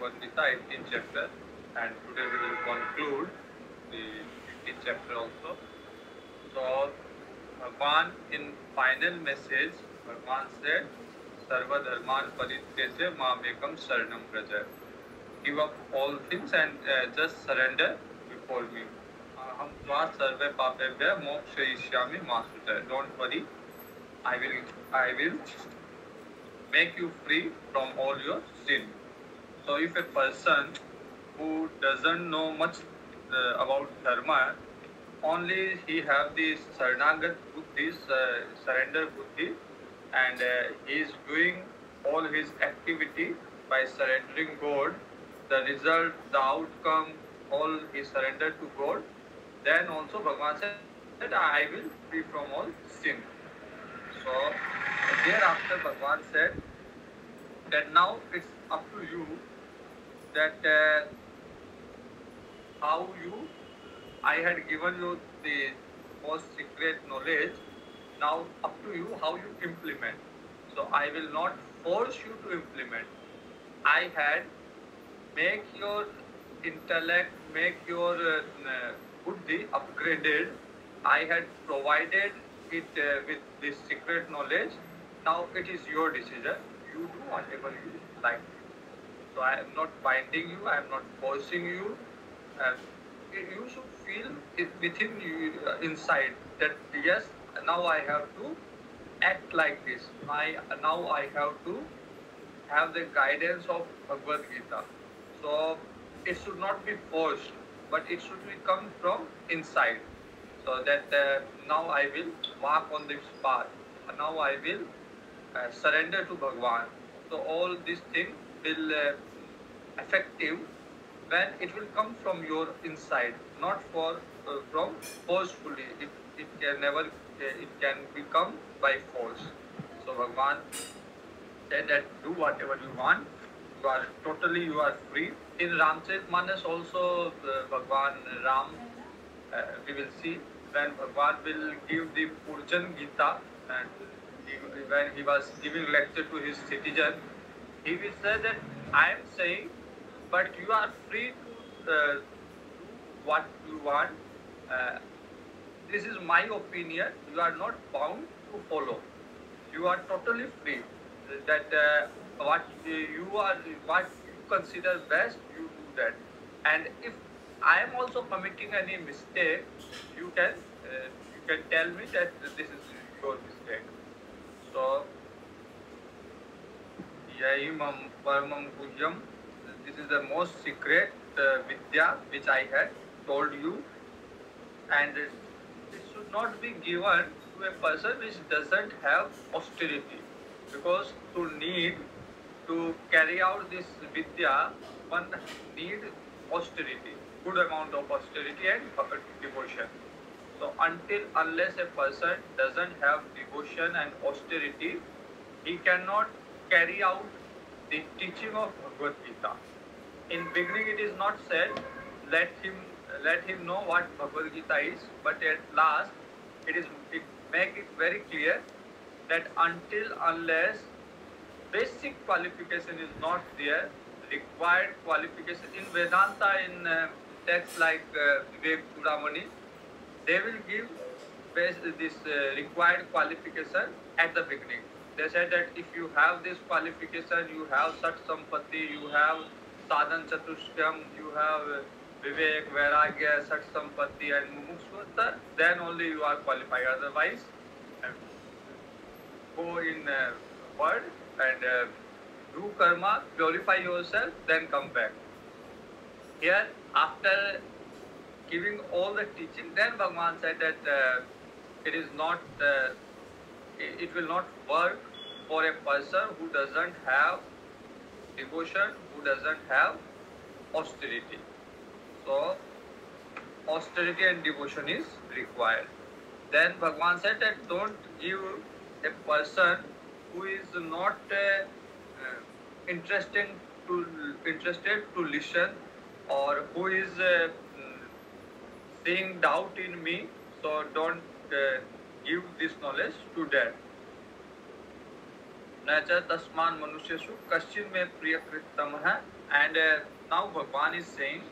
Bhagavad Gita, 18th chapter, and today we will conclude the 15th chapter also. So, Bhagwan in final message, Bhagwan said, Sarva Dharman Parityaja Mamekam Saranam Braja. Give up all things and just surrender before me. Aham tva sarve papebhya mokshayishyami ma sutta. Don't worry, I will make you free from all your sin. So if a person who doesn't know much about dharma, only he have the saranagat buddhi, surrender buddhi, and he is doing all his activity by surrendering God. The result, the outcome, all he surrendered to God. Then also Bhagavan said, I will free from all sin. So thereafter Bhagavan said that now it's up to you that how you, I had given you the most secret knowledge. Now up to you how you implement. So I will not force you to implement. I had make your intellect, make your buddhi upgraded. I had provided it with this secret knowledge. Now it is your decision. You do whatever you like. So I am not binding you. I am not forcing you. Uh, you should feel it within you inside that yes, now I have to act like this. Now I have to have the guidance of Bhagavad Gita. So it should not be forced, but it should be come from inside. So that now I will walk on this path. Now I will surrender to Bhagwan. So all these things will effective when it will come from your inside, not from forcefully. It can never it can become by force. So Bhagwan said that do whatever you want. You are free. In Ramcharitmanas also Bhagwan Ram, we will see when Bhagwan will give the Purjan Gita, and when he was giving lecture to his citizen, he will say that I am saying, but you are free to do what you want. Uh, this is my opinion. You are not bound to follow. You are totally free. That what what you consider best, you do that. And if I am also committing any mistake, you can tell me that this is your mistake. So Yayimam Paramam Guhyam. This is the most secret vidya which I had told you, and it should not be given to a person which doesn't have austerity, because to carry out this vidya, one need austerity, good amount of austerity and devotion. So unless a person doesn't have devotion and austerity, he cannot carry out the teaching of Bhagavad Gita. In beginning it is not said, let him know what Bhagavad Gita is, but at last it make it very clear that unless basic qualification is not there, required qualification in Vedanta, in texts like Vivek Chudamani, they will give this required qualification at the beginning. They said that if you have this qualification, you have Sat Sampatti, you have Sadhan Chatushkam, you have Vivek, Vairagya, Sat Sampatti and Mumukshvata, then only you are qualified. Otherwise, go in word and do karma, purify yourself, then come back. Here, after giving all the teaching, then Bhagavan said that it is not, it will not work for a person who doesn't have devotion, who doesn't have austerity. So, austerity and devotion is required. Then Bhagavan said that don't give a person who is not interested to listen, or who is seeing doubt in me, so don't give this knowledge to that. न च तस्मान मनुष्यसु कश्चिन में प्रियकृतम है And now Bhagwan is saying,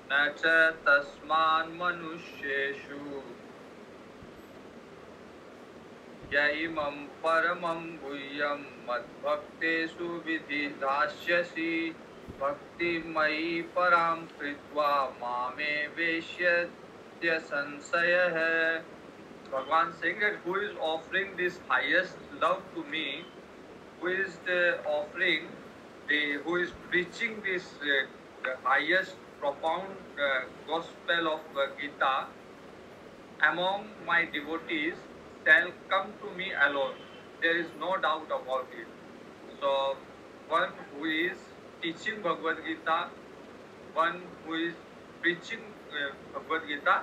Nacha tasman manusheshu yaimam paramam guhyam madbhaktesu vidhidhasyasi bhakti mai param kritva mame veshyatya sansaya hai. Bhagwan saying that who is offering this highest love to me, who is offering who is preaching this the highest profound gospel of Gita among my devotees shall come to me alone. There is no doubt about it. So one who is teaching Bhagavad Gita, one who is preaching Bhagavad Gita,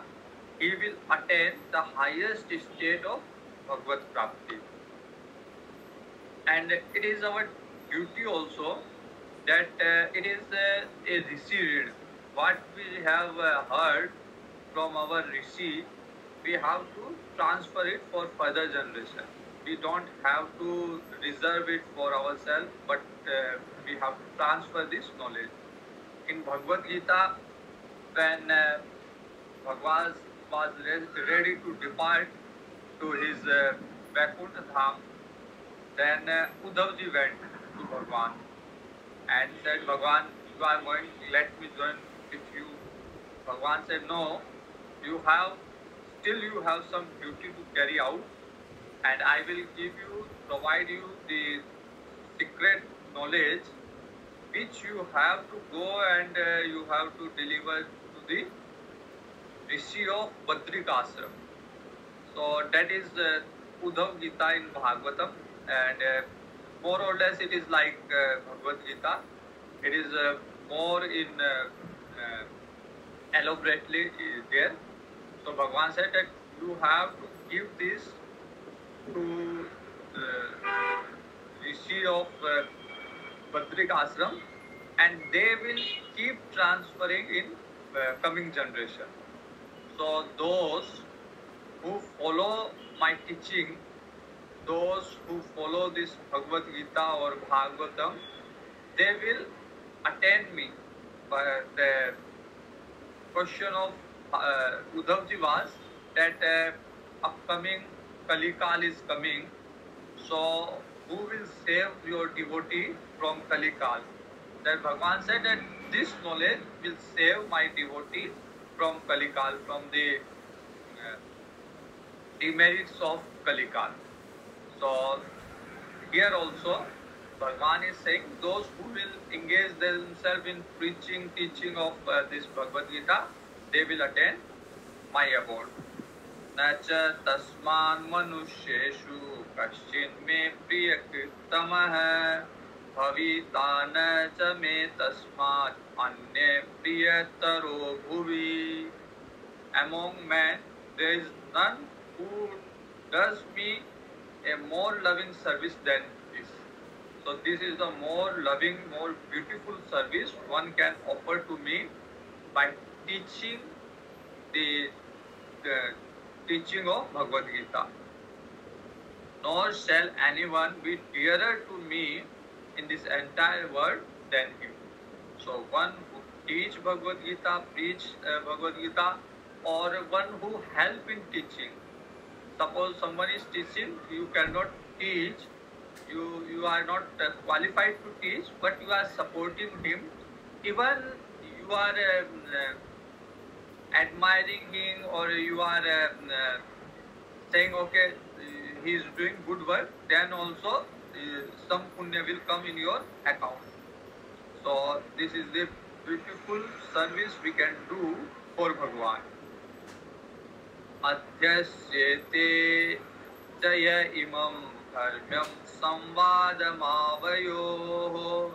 he will attain the highest state of Bhagavad Prapti. And it is our duty also that it is a Rishi read. What we have heard from our Rishi, we have to transfer it for further generation. We don't have to reserve it for ourselves, but we have to transfer this knowledge. In Bhagavad Gita, when Bhagwan was ready to depart to his Vaikuntha Dham, then Uddhavji went to Bhagwan and said, Bhagwan, you are going, let me join with you. Bhagwan said, no, you have some duty to carry out, and I will provide you the secret knowledge which you have to go and you have to deliver to the Rishi of Badrikashram. So that is Uddhav Gita in Bhagavatam, and more or less it is like Bhagavad Gita. It is more in elaborately there. So Bhagwan said that you have to give this to Rishi of Badrik Ashram, and they will keep transferring in coming generation. So those who follow my teaching, those who follow this Bhagavad Gita or Bhagavatam, they will attain me. But the question of Uddhavji was that upcoming Kalikal is coming, so who will save your devotee from Kalikal? Then Bhagwan said that this knowledge will save my devotee from Kalikal, from the demerits of Kalikal. So here also Bhagwan is saying those who will engage themselves in preaching, teaching of this Bhagavad Gita, they will attain my abode. Nacha tasman manusheshu kaschin me priyakritamah bhavitana cha me tasmat anye priyataro bhuvi. Among men there is none who does me a more loving service than this. So this is the more loving, more beautiful service one can offer to me by teaching the teaching of Bhagavad Gita. Nor shall anyone be dearer to me in this entire world than him. So one who teach Bhagavad Gita, preach Bhagavad Gita, or one who help in teaching. Suppose someone is teaching, you cannot teach, you are not qualified to teach, but you are supporting him. Even you are admiring him, or you are saying, okay, he is doing good work, then also some punya will come in your account. So this is the beautiful service we can do for Bhagwan. Adhyasyete jaya imam dharmyam samvadamavayoho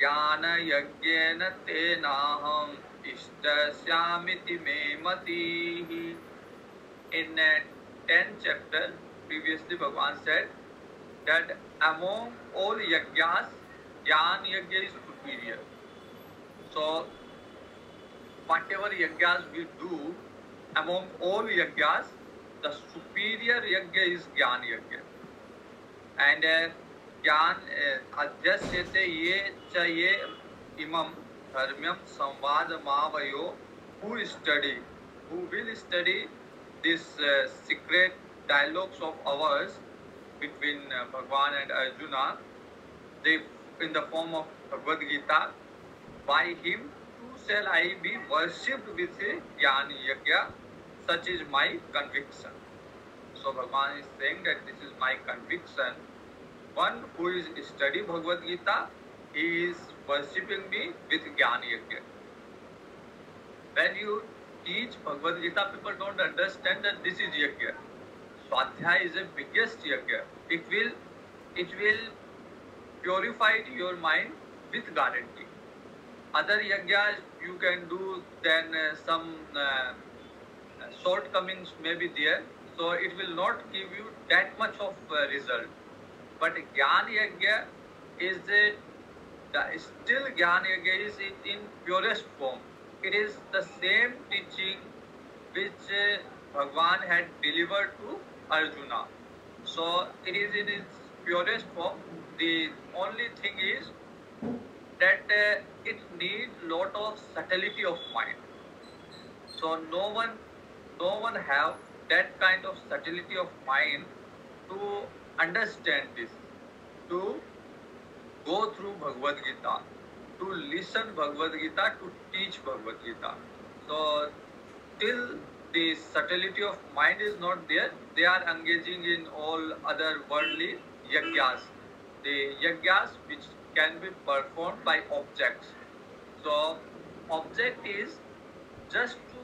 jnana yagyena tenaham ishtasyamiti me matihi. In 10th chapter, previously Bhagwan said that among all yagyas, Jnana Yagya is superior. So whatever yagyas we do, among all yagyas, the superior yagya is Jnana Yagya. And Jnana Adhyasyate ye cha ye imam dharmyam samvadamavayo, who will study this secret dialogues of ours between Bhagwan and Arjuna, they in the form of Bhagavad Gita. By him too shall I be worshipped with Jnana Yajna, such is my conviction. So Bhagwan is saying that this is my conviction. One who is studying Bhagavad Gita, he is worshipping me with Jnana Yajna. When you teach Bhagavad Gita, people don't understand that this is Yajna. Swadhyaya is the biggest Yajna. It will purify your mind with guarantee. Other yajnas you can do, then some shortcomings may be there, so it will not give you that much of result. But Jnana Yajna is still Jnana Yajna is in purest form. It is the same teaching which Bhagwan had delivered to Arjuna. So it is in its purest form. The only thing is that it needs lot of subtlety of mind. So no one have that kind of subtlety of mind to understand this, to go through Bhagavad Gita, to listen Bhagavad Gita, to teach Bhagavad Gita. So till the subtlety of mind is not there, they are engaging in all other worldly yajnas, the yajnas which can be performed by objects. So object is just to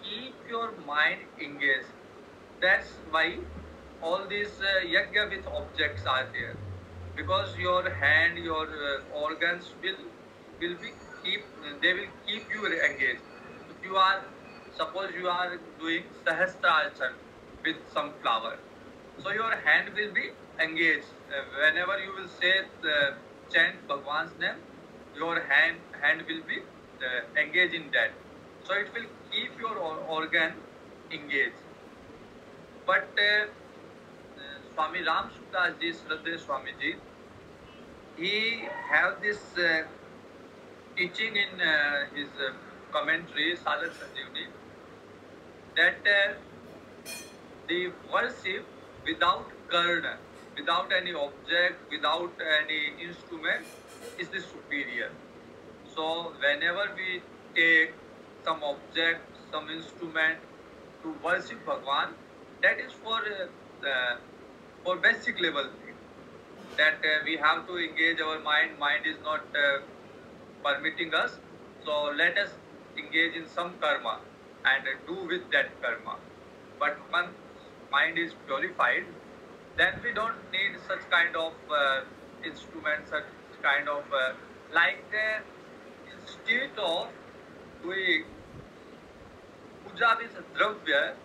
keep your mind engaged. That's why all these yajna with objects are there, because your hand, your organs will keep you engaged. If you are, suppose you are doing sahasrarchan with some flower, so your hand will be engaged. Whenever you will say chant Bhagwan's name, your hand will be engaged in that. So it will keep your organ engaged. But Swami Ram Sukdas Ji, Shraddha Swami Ji, he have this teaching in his commentary Sadhak Sanjeevani, that the worship without karna, without any object, without any instrument, is the superior. So whenever we take some object, some instrument to worship Bhagwan, that is for basic level thing. That we have to engage our mind. Mind is not permitting us. So let us engage in some karma and do with that karma. But once mind is purified, then we don't need such kind of instruments, such kind of instead of doing puja with dravya,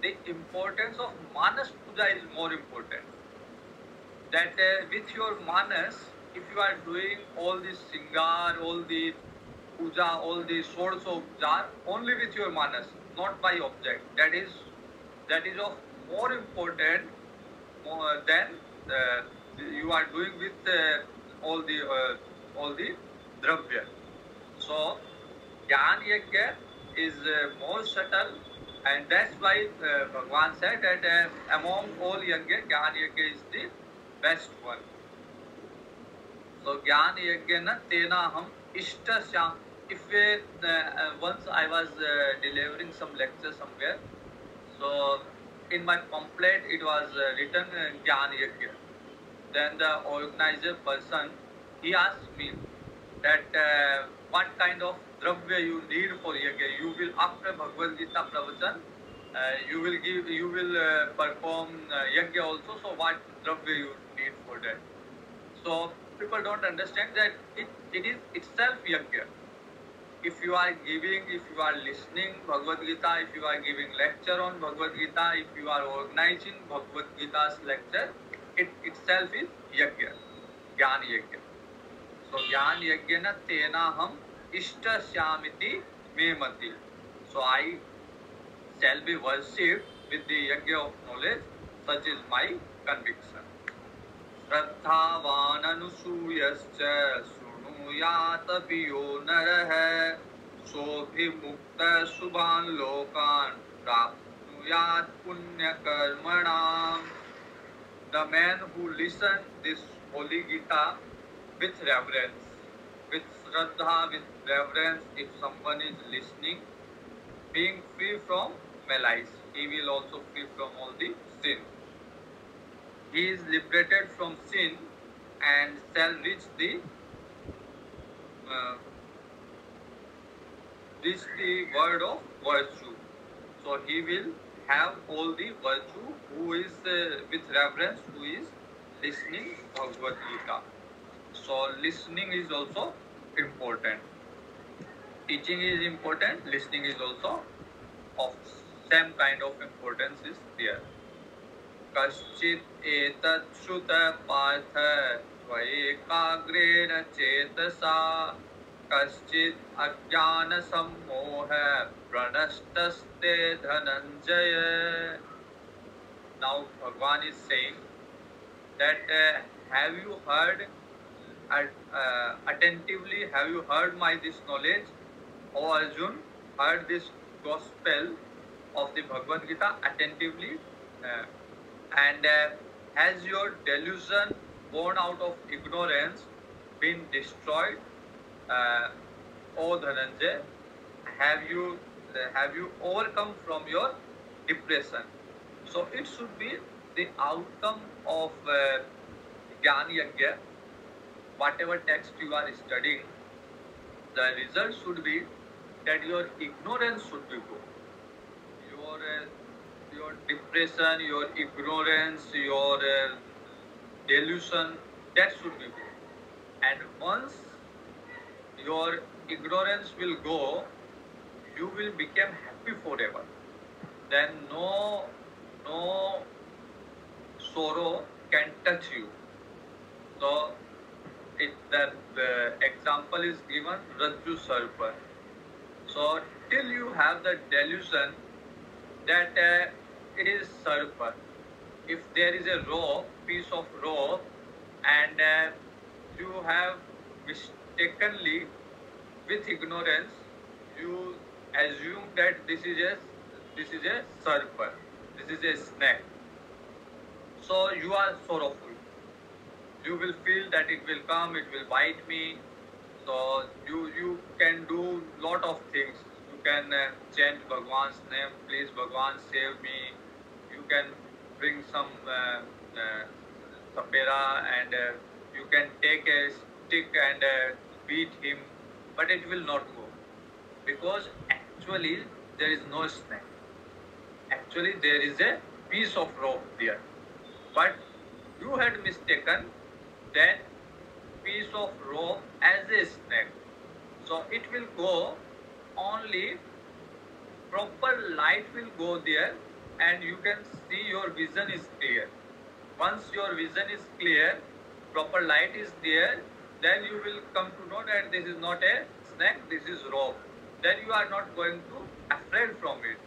the importance of manas puja is more important. That with your manas, if you are doing all this singar, all the puja, all the sorts of puja, only with your manas, not by object, that is of more important than you are doing with all the dravya. So Jnana Yajna is more subtle, and that's why Bhagwan said that among all yajna, Jnana Yajna is the best one. So Jnana Yajna na tena ham ishta syam. If once I was delivering some lecture somewhere, so in my pamphlet it was written Jnana Yajna. Then the organizer person, he asked me that what kind of dravya you need for yajna. You will, after Bhagavad Gita pravachan, you will perform yajna also. So what dravya you need for that? So people don't understand that it is itself yajna. If you are giving, if you are listening Bhagavad Gita, if you are giving lecture on Bhagavad Gita, if you are organizing Bhagavad Gita's lecture, it itself is yajna, Jnana Yajna. So Jnana Yajna na tena ham ishta syamiti me mati. So I shall be worshipped with the yajna of knowledge, such is my conviction. Shraddhavan anusuyascha sunu प्राप्नुयात अपि यो नरः सोऽभिमुक्त शुभान् लोकान् प्राप्नुयात् पुण्यकर्मणाम्. The man who listens this Holy Gita with reverence, with Shraddha, with reverence, if someone is listening, being free from malice, he will also free from all the sin. He is liberated from sin and shall uh, reach the word of virtue. So he will have all the virtue who is with reverence, who is listening Bhagavad Gita. So listening is also important. Teaching is important, listening is also of same kind of importance is there. Kaschit etat shruta partha tvayekagren chetasa kaschit ajnana sammoha pranashtaste dhananjaya. Now Bhagwan is saying that have you heard attentively, have you heard my this knowledge? O Arjun, heard this gospel of the Bhagavad Gita attentively, and has your delusion born out of ignorance been destroyed? O Dhananjay, have you overcome from your depression? So it should be the outcome of Gyan Yajna. Whatever text you are studying, the result should be that your ignorance should be gone. Your depression, your ignorance, your delusion, that should be gone. And once your ignorance will go, you will become happy forever. Then no sorrow can touch you. So the example is given Rajju Sarpa. So till you have the delusion that it is Sarpa, if there is a rope, piece of rope, and you have mistakenly, with ignorance, you assume that this is a Sarpa, this is a snake. So you are sorrowful. You will feel that it will come, it will bite me. So you can do lot of things. You can chant Bhagwan's name, please Bhagwan save me. You can bring some sapera and you can take a stick and beat him, but it will not go, because actually there is no snake. Actually there is a piece of rope there, but you had mistaken that piece of rope as a snake. So it will go, only proper light will go there and you can see, your vision is clear. Once your vision is clear, proper light is there, then you will come to know that this is not a snake, this is rope. Then you are not going to afraid from it.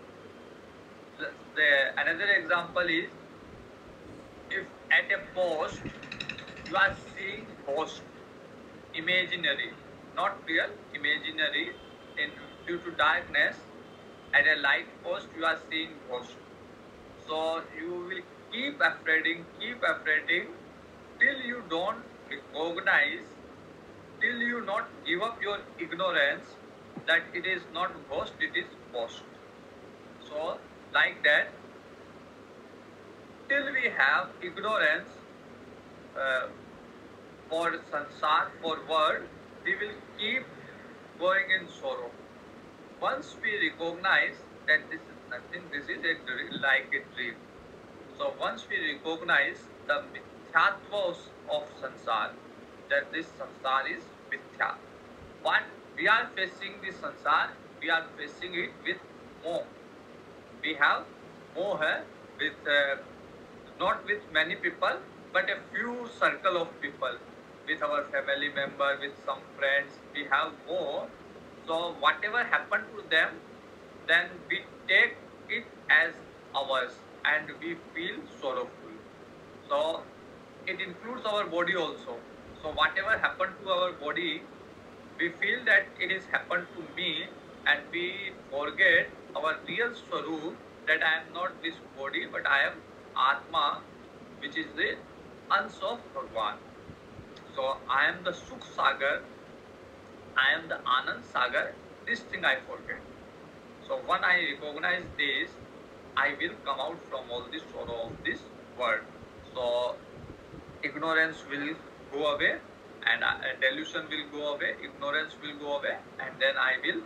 Another example is, if at a post you are seeing ghost, imaginary, not real, imaginary, due to darkness, at a light post you are seeing ghost. So you will keep afraiding till you don't recognize, till you not give up your ignorance that it is not ghost, it is ghost. So like that, till we have ignorance for sansar, for world, we will keep going in sorrow. Once we recognize that this is nothing, this is like a dream. So once we recognize the mithyatva of sansar, that this sansar is mithya. But we are facing this sansar, we are facing it with moh. We have moha with not with many people, but a few circle of people, with our family member, with some friends, we have moha. So whatever happened to them, then we take it as ours and we feel sorrowful. So it includes our body also. So whatever happened to our body, we feel that it is happened to me, and we forget our real swarup, that I am not this body, but I am Atma, which is the अंश of Bhagwan. So I am the Sukh Sagar, I am the Anand Sagar. This thing I forget. So when I recognize this, I will come out from all this sorrow of this world. So ignorance will go away, and delusion will go away, ignorance will go away, and then I will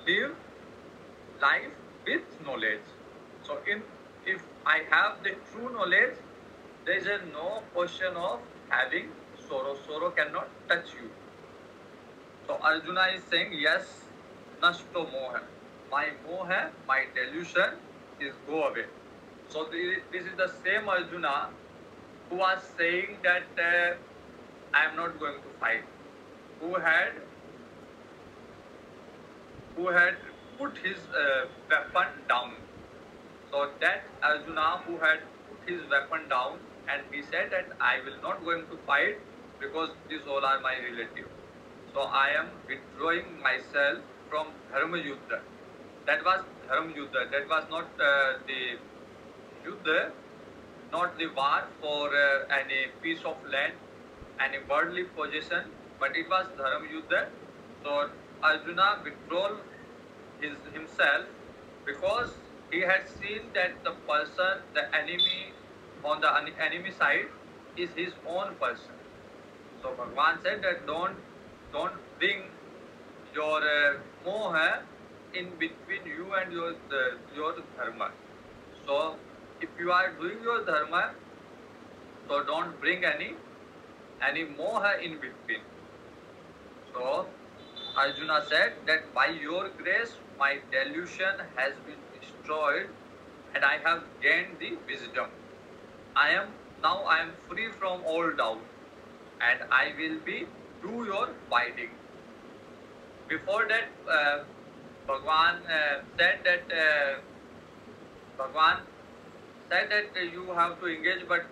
live life with knowledge. So if I have the true knowledge, there is no question of having sorrow. Sorrow cannot touch you. So Arjuna is saying, yes, nashto moha. My moha, my delusion is go away. So this is the same Arjuna who was saying that I am not going to fight. Who had put his weapon down. So that Arjuna who had put his weapon down, and he said that I will not going to fight because these all are my relatives. So I am withdrawing myself from Dharma Yuddha. That was Dharma Yuddha. That was not the Yuddha, not the war for any piece of land, any worldly possession, but it was Dharma Yuddha. So Arjuna withdrew himself because he had seen that the person, the enemy on the enemy side is his own person. So Bhagwan said that don't bring your moha in between you and your dharma. So if you are doing your dharma, so don't bring any moha in between. So Arjuna said that by your grace my delusion has been destroyed and I have gained the wisdom. I am free from all doubt, and I will be do your bidding. Before that, Bhagwan said that you have to engage, but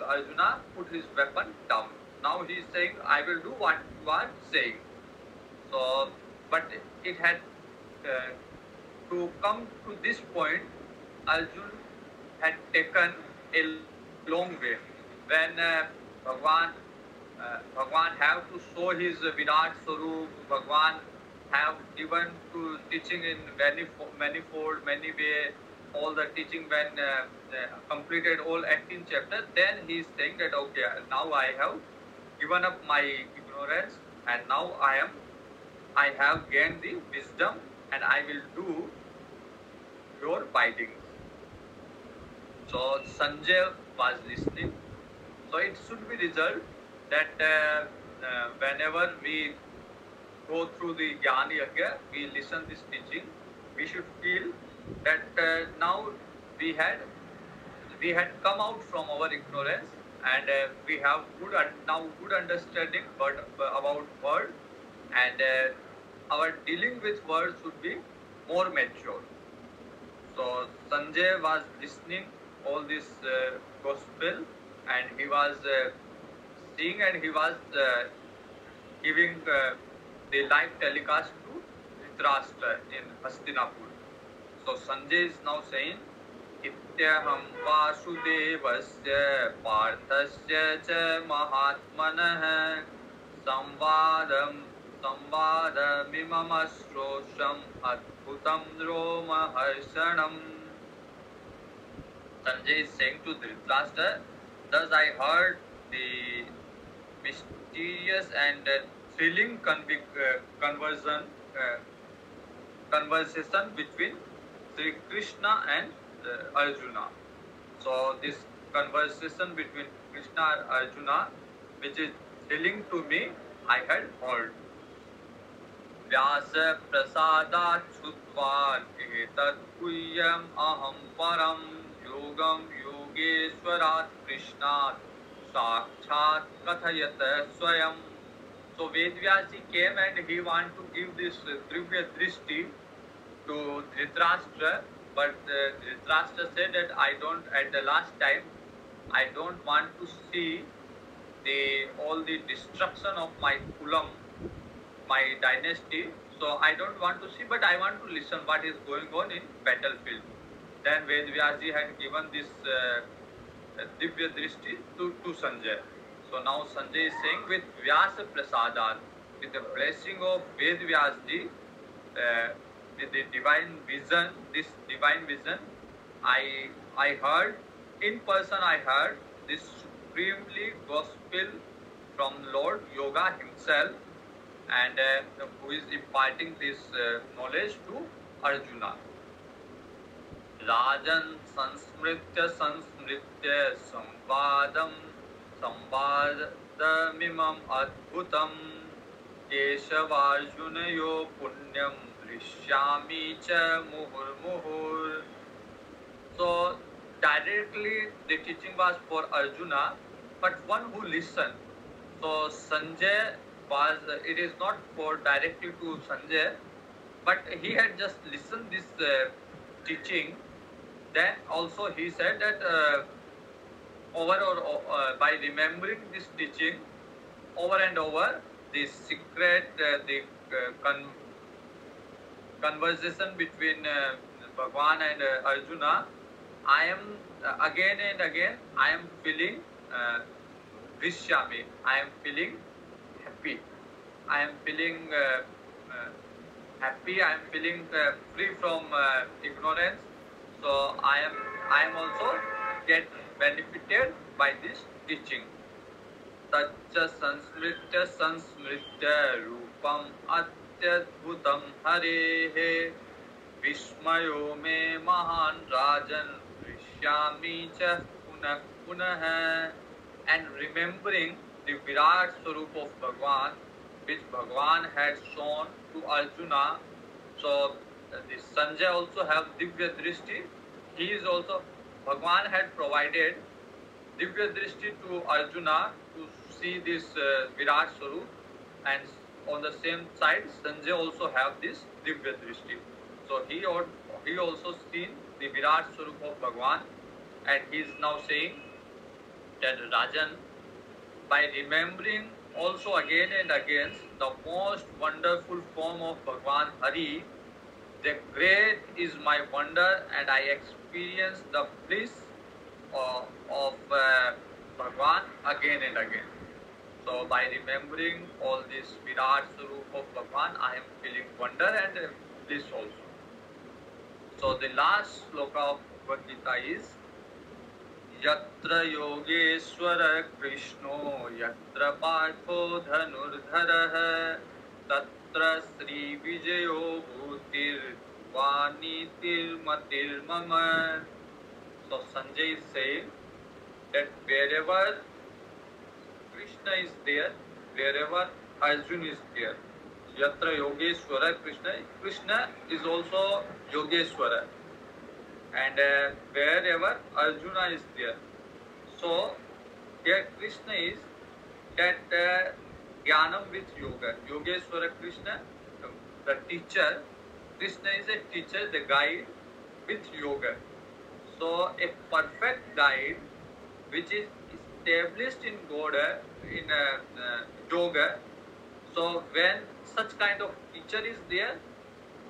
Arjuna put his weapon down. Now he is saying, I will do what you are saying. So, but it had to come to this point, Arjuna had taken a long way. When Bhagwan have to show his Virat Swarup, Bhagwan have given to teaching in manifold, many way, all the teaching when completed all 18 chapters, then he is saying that okay, now I have given up my ignorance, and now I have gained the wisdom, and I will do your bidding. So Sanjay was listening. So it should be result that whenever we go through the Jnana Yajna, we listen this teaching, we should feel that now we had come out from our ignorance, and we have good understanding about world, and our dealing with world should be more mature. So Sanjay was listening all this gospel, and he was seeing, and he was giving the live telecast to Dhritarashtra in Hastinapur. So Sanjay is now saying, Ityaham Vasudevasya Parthasya cha Mahatmanah Samvadamimam Asrosham Adbhutam Roma Harshanam. Sanjay is saying to Dhritarashtra, thus I heard the mysterious and thrilling conversation between Sri Krishna and Arjuna. So this conversation between Krishna and Arjuna, which is thrilling to me, I had heard. Vyasa prasadat chutvan etat guhyam aham param yogam yogeshwarat Krishnat sakshat kathayata swayam. So Vedvyasi came and he wanted to give this Drivya Drishti to Dhritarashtra, but Dhritarashtra said that at the last time, I don't want to see all the destruction of my kulam, my dynasty. So I don't want to see, but I want to listen what is going on in battlefield. Then Ved Vyasji had given this Divya Drishti to Sanjay. So now Sanjay is saying with Vyasa Prasadan, with the blessing of Ved Vyasji, with the divine vision, this divine vision, I heard, in person I heard this supremely gospel from Lord Yoga himself, and who is imparting this knowledge to Arjuna. Rajan संस्मृत्य संवादम संवादमिमं अद्भुतं केशवार्जुनयो पुण्यं हृष्यामि च मुहुर्मुहुर्. So directly the teaching was for Arjuna, but one who listened. So Sanjay was, it is not for directly to Sanjay, but he had just listened this teaching. Then also he said that by remembering this teaching over and over, the secret, the conversation between Bhagwan and Arjuna, I am again and again, I am feeling Vishyami, I am feeling happy, I am feeling happy, I am feeling free from ignorance. So I am also get benefited by this teaching. Taccha sansmritya rupam atyadbhutam harehe vismayo me mahan rajan rishyami cha punah punah. And remembering the Virat Swarup of Bhagwan, which Bhagwan had shown to Arjuna. So this Sanjay also have Divya Drishti. He is also, Bhagwan had provided Divya Drishti to Arjuna to see this Virat Swarup, and on the same side Sanjay also have this Divya Drishti. So he also seen the Virat Swarup of Bhagwan, and he is now saying that Rajan, by remembering also again and again the most wonderful form of Bhagwan Hari, the great is my wonder, and I experience the bliss of Bhagwan again and again. So by remembering all this Virat Swarup of Bhagwan, I am feeling wonder and bliss also. So the last sloka of Bhagavad Gita is Yatra Yogeshwara Krishno Yatra Partho Dhanurdharah Tatra Sri Vijayo Bhutir Vanitir Matir Mama. So Sanjay is saying that wherever Krishna is there, wherever Arjuna is there, Yatra Yogeshwara Krishna, Krishna is also Yogeshwara, and wherever Arjuna is there. So here Krishna is that Jnanam with Yoga. Yogeshwara Krishna, the teacher. Krishna is a teacher, the guide with yoga. So a perfect guide which is established in God, in yoga. So when such kind of teacher is there,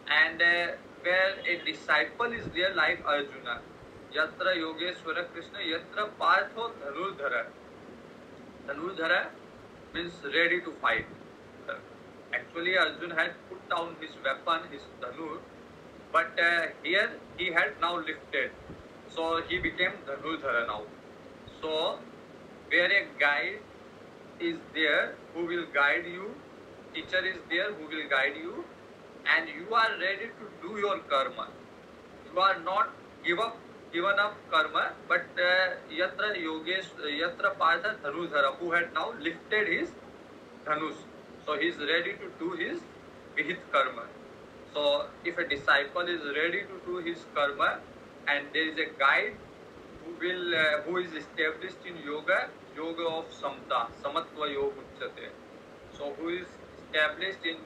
and where a disciple is there like Arjuna, Yatra Yogeshwara Krishna, Yatra Partho Dhanurdhara. Dhanurdhara means ready to fight. Actually, Arjuna had put down his weapon, his dhanur, but here he had now lifted. So he became Dhanurdhara now. So where a guide is there who will guide you, teacher is there who will guide you, and you are ready to do your karma. You are not given up karma, but Yatra Partha Dhanurdhara, who had now lifted his dhanus. So he is ready to do his vihit karma. So if a disciple is ready to do his karma, and there is a guide who is established in yoga of samta, samatva yoga uchyate. So who is established in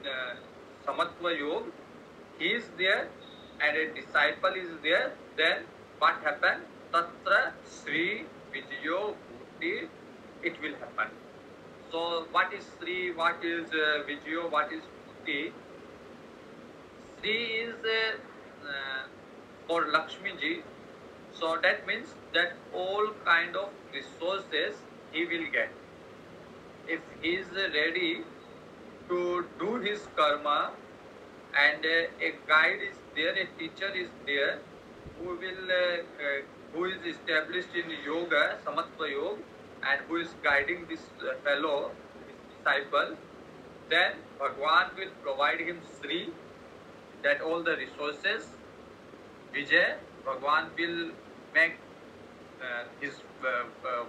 samatva yoga, he is there, and a disciple is there, then what happen? Tatra Sri Vijayo Bhuti, it will happen. So what is Sri, what is Vijayo, what is Vibhuti. Sri is for Lakshmi ji. So that means that all kind of resources he will get. If he is ready to do his karma, and a guide is there, a teacher is there who is established in yoga, Samatva Yoga, and who is guiding this fellow, his disciple, then Bhagwan will provide him Sri, that all the resources, Vijay, Bhagwan will make his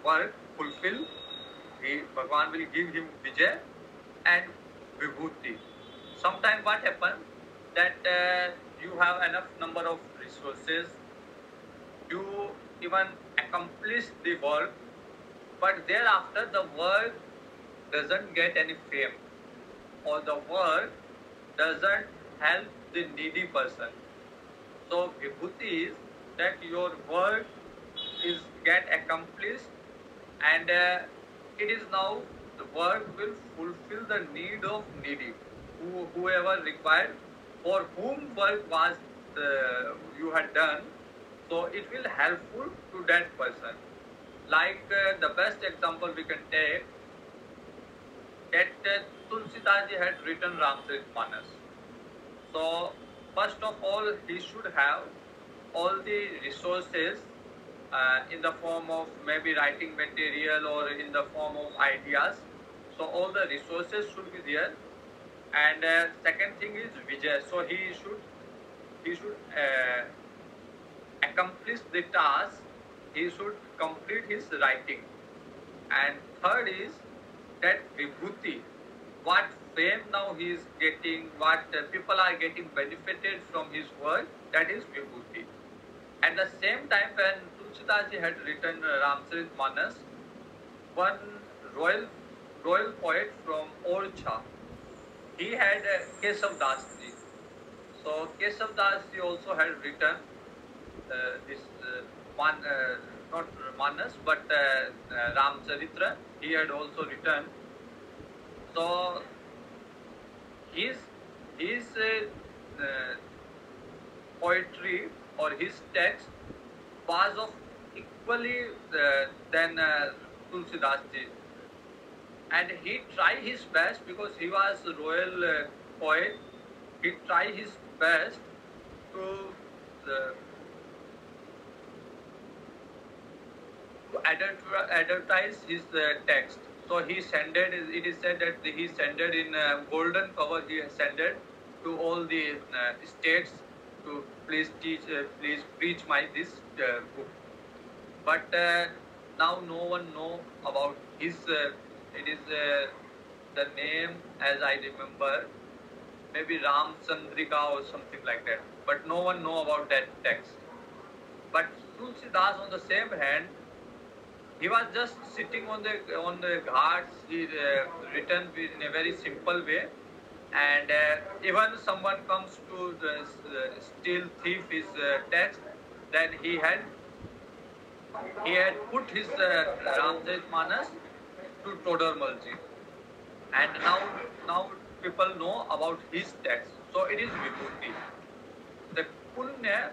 work fulfill. Bhagwan will give him Vijay and Vibhuti. Sometimes what happens that you have enough number of resources, you even accomplish the work, but thereafter the work doesn't get any fame, or the work doesn't help the needy person. So Vibhuti is that your work is get accomplished, and it is now the work will fulfill the need of needy, whoever required, for whom work was you had done. So it will helpful to that person. Like the best example we can take, that Tulsidas ji had written Ramcharitmanas. So first of all, he should have all the resources in the form of maybe writing material or in the form of ideas. So all the resources should be there. And second thing is Vijay. So he should accomplish the task. He should complete his writing. And third is that Vibhuti. What fame now he is getting, what people are getting benefited from his work, that is Vibhuti. At the same time, when Tulsidas ji had written Ramcharitmanas, one royal poet from Orcha, he had Keshav Das ji. So Keshav Das ji also had written this not Manas but Ramcharitra. He had also written. So his poetry or his text was of equally than Tulsidas ji. And he tried his best, because he was a royal poet. He tried his best to advertise his text. So he sended. It is said that he sended in golden cover. He sended to all the states to please teach, please preach my this book. But now no one know about his. It is the name, as I remember, maybe Ramchandrika or something like that. But no one know about that text. But Tulsidas, on the same hand, he was just sitting on the ghats. He written in a very simple way, and even someone comes to steal, thief his text, then he had put his Ramcharitmanas to Todarmal ji, and now people know about his text. So it is Vibhuti. The punya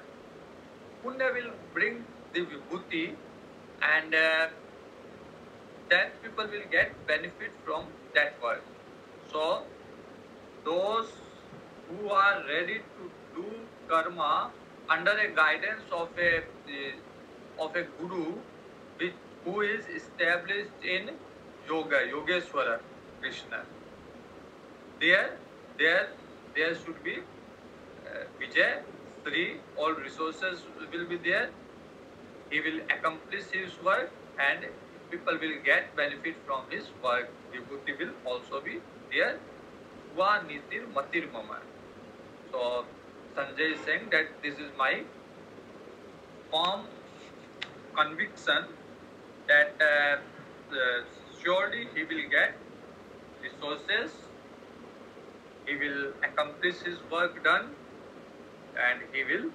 will bring the Vibhuti, and then people will get benefit from that work. So those who are ready to do karma under a guidance of a guru who is established in yoga, Yogeshwara Krishna, there should be Vijay, Sri, all resources will be there. He will accomplish his work, and people will get benefit from his work. Vibhuti will also be there. Va nitir matir mama. So Sanjay is saying that this is my firm conviction that surely he will get resources, he will accomplish his work done, and he will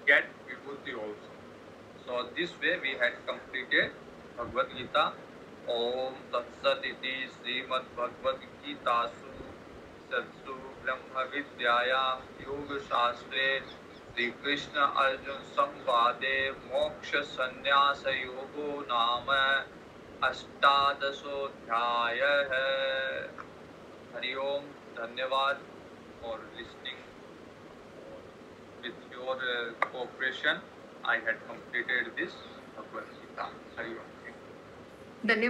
get Vibhuti also. So this way we had completed Bhagavad Gita. Om Tat Sat Iti Srimad Bhagavad Gita Su Satsu ब्रह्म विद्यायां योग शास्त्रे श्री कृष्ण अर्जुन संवादे मोक्ष संन्यास योगो नाम अष्टादशोऽध्यायः। हरि ओम। धन्यवाद for listening. With your cooperation, I had completed this Bhagavad Gita. Hari Om. धन्यवाद।